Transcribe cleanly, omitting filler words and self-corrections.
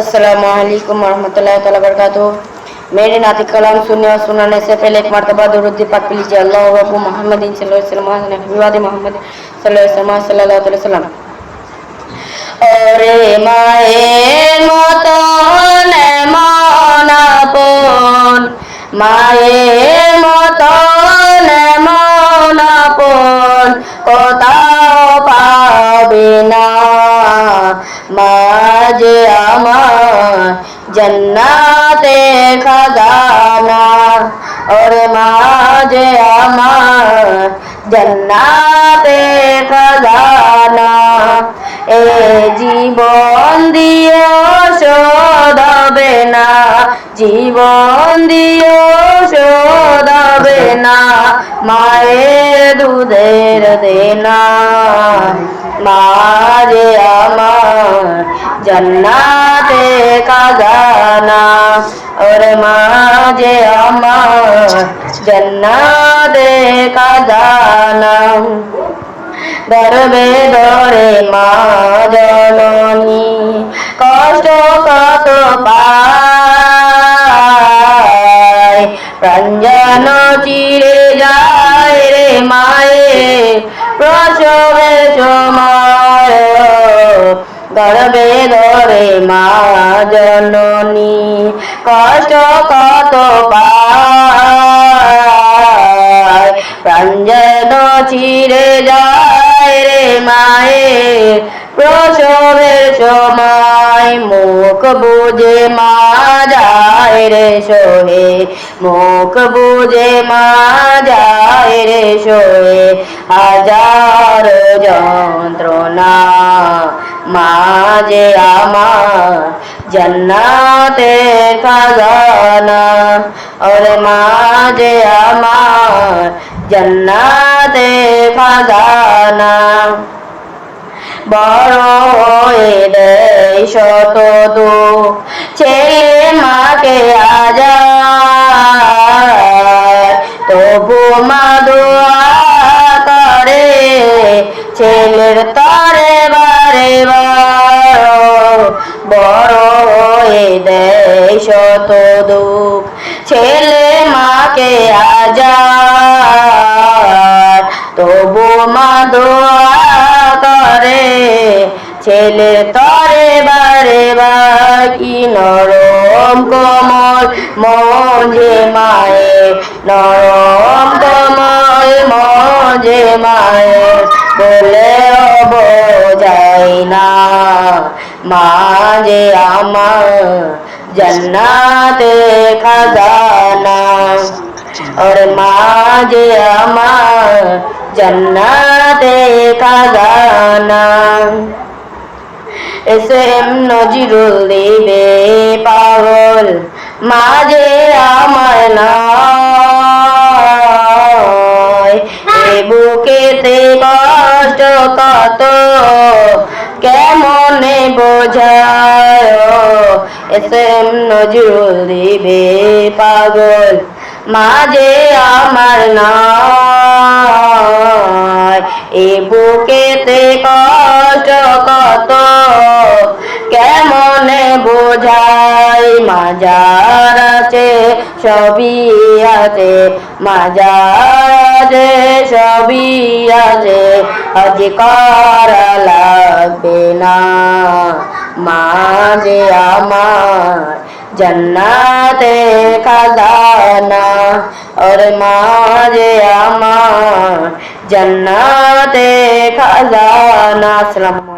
अस्सलामु अलैकुम वरहमतुल्लाहि तआला बरकातुहू। मेरे नाती कलाम सुनने और सुनाने से पहले एक मरतबा दुरूद पाक पढ़ लीजिए। अल्लाहु अकबर मोहम्मदिन सल्लल्लाहु अलैहि वसल्लम। ओरे माয়ের মতন এমন আপন, মায়ের মতন এমন আপন কোথাও পাবে না। মা যে আমার জান্নাতে খাজানা, ওরে মা যে আমার জান্নাতে খাজানা। এ জীবন দিয়েও শোধ হবে না, জীবন দিয়েও শোধ হবে না মায়ের দুধের দেনা। মা যে আমার জান্নাতে খাজানা, ওরে মা যে আমার জান্নাতে খাজানা। গর্বে ধরে মা জননী কষ্ট কত পায়, প্রাণ যেন চিরে যায় রে মায়ের প্রসবের সময়। গর্বে ধরে মা জননী কষ্ট কত পায়, প্রাণ যেন চিরে যায় রে মায়ের প্রসবের সময়। মুখ বুঝে মা যায় রে সহে, মুখ বুঝে মা যায় রে সহে হাজার যন্ত্রণা। মা যে আমার জান্নাতে খাজানা, ওরে মা যে আমার জান্নাতে খাজানা। বড় হয়ে দেয় শত দুঃখ ছেলে মাকে আজাদ, তবু মা দোয়া করে ছেলের তরে বারে বার। বড় হয়ে দেয় শত দুঃখ ছেলে মাকে আজাদ, তবু মা দোয়া করে ছেলে তরে বারে বার। কি নরম কোমল মন যে মায়ের, নরম কোমল মন যে মায়ের বলেও বোঝায় না। মা যে আমার জান্নাতে খাজানা, और माँ जे আমার জান্নাতে খাজানা। এসএম নজরুল দিবে পাগল মা যে আমার নয়, এ বুকেতে কষ্ট কত কেমনে বোঝায়। এসএম নজরুল দিবে পাগল মা যে আমার নয়, এ বুকেতে কষ্ট কত কেমনে বোঝাই। মাজার আছে সবই আছে, মাজার আছে সবই আছে, হজ করা লাগবে না। মা যে আমার জান্নাতে খাজানা, और माँ जे আমার জান্নাতে খাজানা। আসসালামু আলাইকুম।